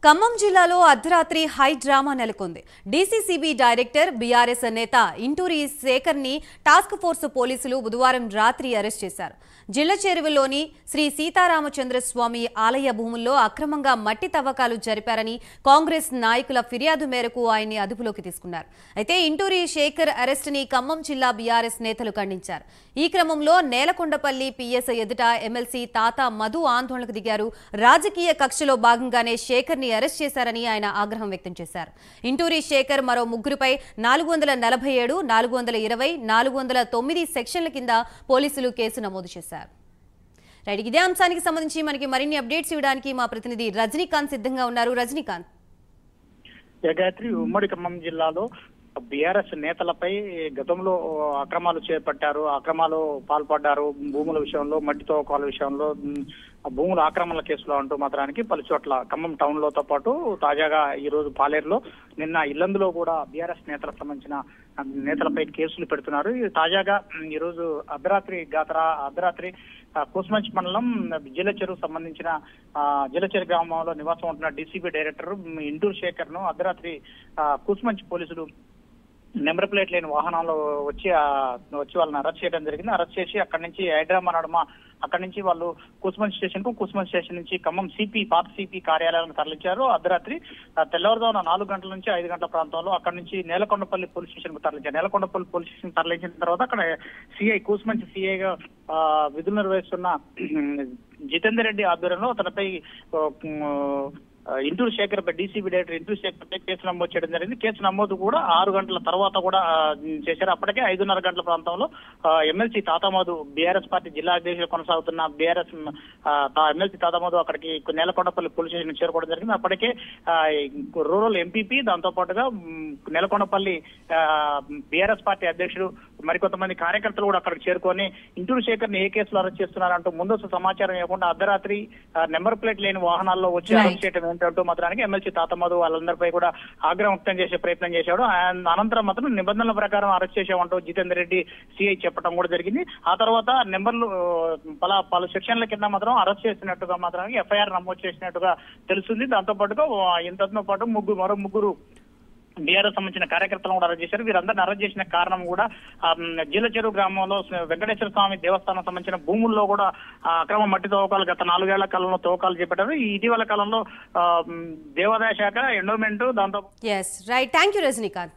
ఖమ్మం జిల్లాలో అర్ధరాత్రి high drama నెలకొంది. డీసీసీబీ డైరెక్టర్ బీఆర్ఎస్ నేత ఇంటూరి శేఖర్ని టాస్క్ ఫోర్స్ పోలీసులు బుధవారం రాత్రి అరెస్ట్ చేశారు. జిల్లా చెరువులోని శ్రీ సీతారామచంద్రస్వామి ఆలయ భూముల్లో అక్రమంగా మట్టి తవ్వకాలు జరిపారని కాంగ్రెస్ నాయకుల ఫిర్యాదు మేరకు ఆయన్ని అదుపులోకి తీసుకున్నారు. అయితే ఇంటూరి శేఖర్ అరెస్టుని ఖమ్మం జిల్లా బీఆర్ఎస్ నేతలు ఖండించారు. ఈ క్రమంలో నేలకొండపల్లి పీఎస్ ఎదుట ఎమ్మెల్సీ తాత మధు ఆందోళనకు దిగారు. రాజకీయ కక్షలో భాగంగానే శేఖర్ని అరెస్ట్ చేశారని ఆయన ఆగ్రహం వ్యక్తం చేశారు. ఇంటూరి శేఖర్ మరో ముగ్గురుపై 447, 420, 409 సెక్షన్ల కింద పోలీసులు కేసు నమోదు చేశారు. రైట్, ఇదే అంశానికి సంబంధించి మనకి మరిన్ని అప్డేట్స్ ఇవ్వడానికి మా ప్రతినిధి రజనీకాంత్ సిద్ధంగా ఉన్నారు. రజనీకాంత్, గాయత్రి, ఉమ్మడి ఖమ్మం జిల్లాలో బీఆర్ఎస్ నేతలపై గతంలో అక్రమాలు చేపట్టారు, అక్రమాలు పాల్పడ్డారు. భూముల విషయంలో, మట్టి తవ్వకాల విషయంలో, భూముల ఆక్రమణల కేసులో అంటూ మాత్రానికి పలు చోట్ల ఖమ్మం టౌన్ లోతో పాటు తాజాగా ఈ రోజు పాలేరులో, నిన్న ఇల్లందులో కూడా బీఆర్ఎస్ నేతలకు సంబంధించిన నేతలపై కేసులు పెడుతున్నారు. తాజాగా ఈ రోజు అర్ధరాత్రి కూసుమంచి మండలం జిల్లచెరువు సంబంధించిన జిల్లచెరు గ్రామంలో నివాసం ఉంటున్న డీసీబీ డైరెక్టర్ ఇంటూరు శేఖర్ ను అర్ధరాత్రి కూసుమంచి పోలీసులు నెంబర్ ప్లేట్ లేని వాహనంలో వచ్చి వాళ్ళని అరెస్ట్ చేయడం జరిగింది. అరెస్ట్ చేసి అక్కడి నుంచి హైదరాబాద్ నడుమ అక్కడి నుంచి వాళ్ళు కూసుమంచి స్టేషన్ నుంచి ఖమ్మం పాత సిపి కార్యాలయాలను తరలించారు. అర్ధరాత్రి తెల్లవారుజామున 4 గంటల నుంచి 5 గంటల ప్రాంతంలో అక్కడి నుంచి నేలకొండపల్లి పోలీస్ స్టేషన్ కు తరలించారు. నేలకొండపల్లి పోలీస్ స్టేషన్ తరలించిన తర్వాత అక్కడ కూసుమంచి సిఐగా విధులు నిర్వహిస్తున్న జితేందర్ రెడ్డి ఆధ్వర్యంలో తనపై ఇంటూరు శేఖర్ పై డీసీబీ డైరెక్టర్ ఇంటూరు శేఖర్ పై కేసు నమోదు చేయడం జరిగింది. కేసు నమోదు కూడా 6 గంటల తర్వాత కూడా చేశారు. అప్పటికే 5:30 గంటల ప్రాంతంలో ఎమ్మెల్సీ తాతామధు, బీఆర్ఎస్ పార్టీ జిల్లా అధ్యక్షులు కొనసాగుతున్న బీఆర్ఎస్ ఎమ్మెల్సీ తాతామధు అక్కడికి నేలకొండపల్లి పోలీస్ స్టేషన్ చేరుకోవడం జరిగింది. అప్పటికే రూరల్ ఎంపీపీ, దాంతో పాటుగా నేలకొండపల్లి బీఆర్ఎస్ పార్టీ అధ్యక్షుడు మరికొంతమంది కార్యకర్తలు కూడా అక్కడికి చేరుకొని ఇంటూరు శేఖర్ ని ఏ కేసులో అరెస్ట్ చేస్తున్నారంటూ ముందస్తు సమాచారం ఇవ్వకుండా అర్ధరాత్రి నెంబర్ ప్లేట్ లేని వాహనాల్లో వచ్చి అరెస్ట్ చేయడం ఏంటంటూ మాత్రానికి ఎమ్మెల్సీ తాతమధు వాళ్ళందరిపై కూడా ఆగ్రహం వ్యక్తం చేసే ప్రయత్నం చేశాడు. అనంతరం మాత్రం నిబంధనల ప్రకారం అరెస్ట్ చేసామంటూ జితేందర్ రెడ్డి సిఐ చెప్పడం కూడా జరిగింది. ఆ తర్వాత నెంబర్లు పలు సెక్షన్ల కింద మాత్రం అరెస్ట్ చేసినట్టుగా మాత్రానికి ఎఫ్ఐఆర్ నమోదు చేసినట్టుగా తెలుస్తుంది. దాంతో పాటుగా ఇంతతో పాటు మరో ముగ్గురు బీఆర్ఎస్ సంబంధించిన కార్యకర్తలను కూడా అరెస్ట్ చేశారు. వీరందరిని అరెస్ట్ చేసిన కారణం కూడా జిల్లచెరువు గ్రామంలో వెంకటేశ్వర స్వామి దేవస్థానం సంబంధించిన భూముల్లో కూడా అక్రమ మట్టి తవ్వకాలు గత 4 ఏళ్ల కాలంలో తవ్వకాలు చేపట్టారు. ఇటీవల కాలంలో దేవాదాయ శాఖ, ఎండోమెంట్, దాంతో రైట్, థ్యాంక్ యూ రజనీకాంత్.